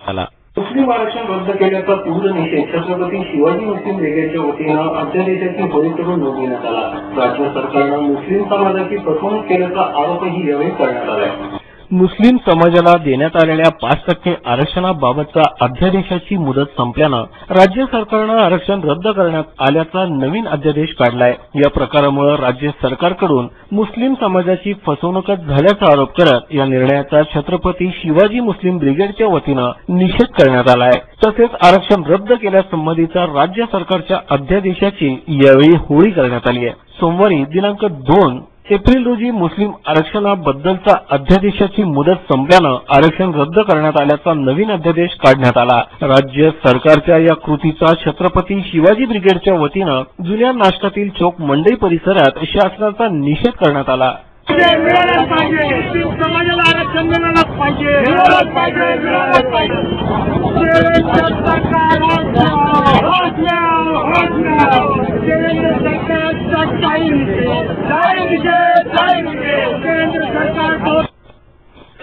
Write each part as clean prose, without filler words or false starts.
आला। मुस्लिम आरक्षण रद्द केल्याचा तीव्र निषेध छत्रपती शिवाजी मुस्लिम ब्रिगेडच्या वतीनं अध्यादेशाची होळी करून नोंदविण्यात आला। राज्य सरकारनं मुस्लिम समाजाची फसवणूक केल्याचा आरोपही यावेळी करण्यात आला। मुस्लिम समाजाला देण्यात आलेल्या 5% आरक्षणाबाबतचा अध्यादेशाची मुदत संपल्यानं राज्य सरकारनं आरक्षण रद्द करण्यात आल्याचा नवीन अध्यादेश काढलाय। या प्रकारामुळे राज्य सरकारकडून मुस्लिम समाजाची फसवणूकच झाल्याचा आरोप करत या निर्णयाचा छत्रपती शिवाजी मुस्लिम ब्रिगेडच्या वतीनं निषेध करण्यात आलाय। तसेच आरक्षण रद्द केल्यासंबंधीचा राज्य सरकारच्या अध्यादेशाची यावेळी होळी करण्यात आली आहे। सोमवारी दिनांक 2 एप्रिल रोजी मुस्लिम आरक्षणाबद्दलचा अध्यादेशाची मुदत संपल्यानं आरक्षण रद्द करण्यात आल्याचा नवीन अध्यादेश काढण्यात आला। राज्य सरकारच्या या कृतीचा छत्रपती शिवाजी ब्रिगेडच्या वतीनं जुन्या नाशकातील चौक मंडई परिसरात शासनाचा निषेध करण्यात आला। समाजाला आरक्षण मिळालंच पाहिजे।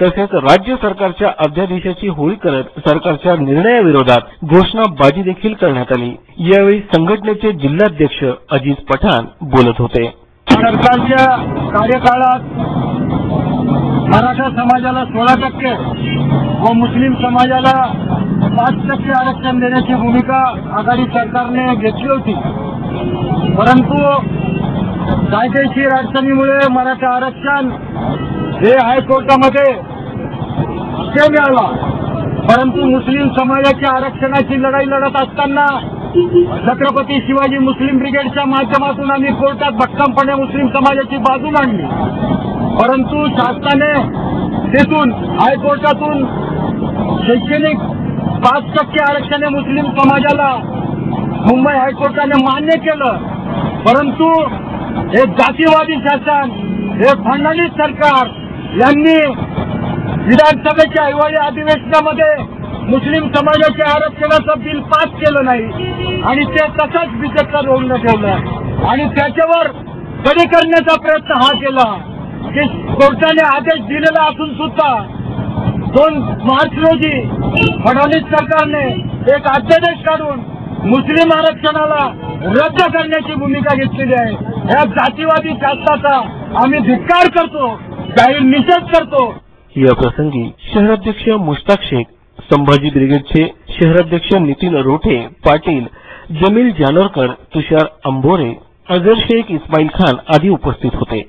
तसेच राज्य सरकारच्या अध्यादेशाची होळी करत सरकारच्या निर्णयाविरोधात घोषणाबाजी देखील करण्यात आली। यावेळी संघटनेचे जिल्हाध्यक्ष अजीज पठाण बोलत होते। सरकारच्या कार्यकाळात मराठा समाजाला 16% व मुस्लिम समाजाला 5% आरक्षण देण्याची भूमिका आघाडी सरकारने घेतली होती, परंतु कायदेशीर अडचणीमुळे मराठा आरक्षण हे हायकोर्टामध्ये स्टे मिळाला। परंतु मुस्लिम समाजाच्या आरक्षणाची लढाई लढत असताना छत्रपती शिवाजी मुस्लिम ब्रिगेडच्या माध्यमातून आम्ही कोर्टात भक्कमपणे मुस्लिम समाजाची बाजू मांडली, परंतु शासनाने तेथून हायकोर्टातून शैक्षणिक 5% आरक्षण मुस्लिम समाजाला मुंबई हायकोर्टाने मान्य केलं। परंतु हे जातीवादी शासन, हे फडणवीस सरकार यांनी विधानसभेच्या हिवाळी अधिवेशनामध्ये मुस्लिम समाजाच्या आरक्षणाचं बिल पास केलं नाही आणि ते तसंच बिचकता रोवून ठेवलं आणि त्याच्यावर कडी करण्याचा प्रयत्न हा केला की कोर्टाने आदेश दिलेला असून सुद्धा 2 मार्च रोजी फडणवीस सरकारने एक अध्यादेश काढून मुस्लिम आरक्षणाला रद्द करण्याची भूमिका घेतलेली आहे। या जातीवादी शासनाचा आम्ही धिक्कार करतो, जाहीर निषेध करतो। या प्रसंगी शहराध्यक्ष मुश्ताक शेख, संभाजी ब्रिगेडचे शहराध्यक्ष नितीन रोठे पाटील, जमील जानोरकर, तुषार अंबोरे, अजर शेख, इस्माईल खान आदी उपस्थित होते।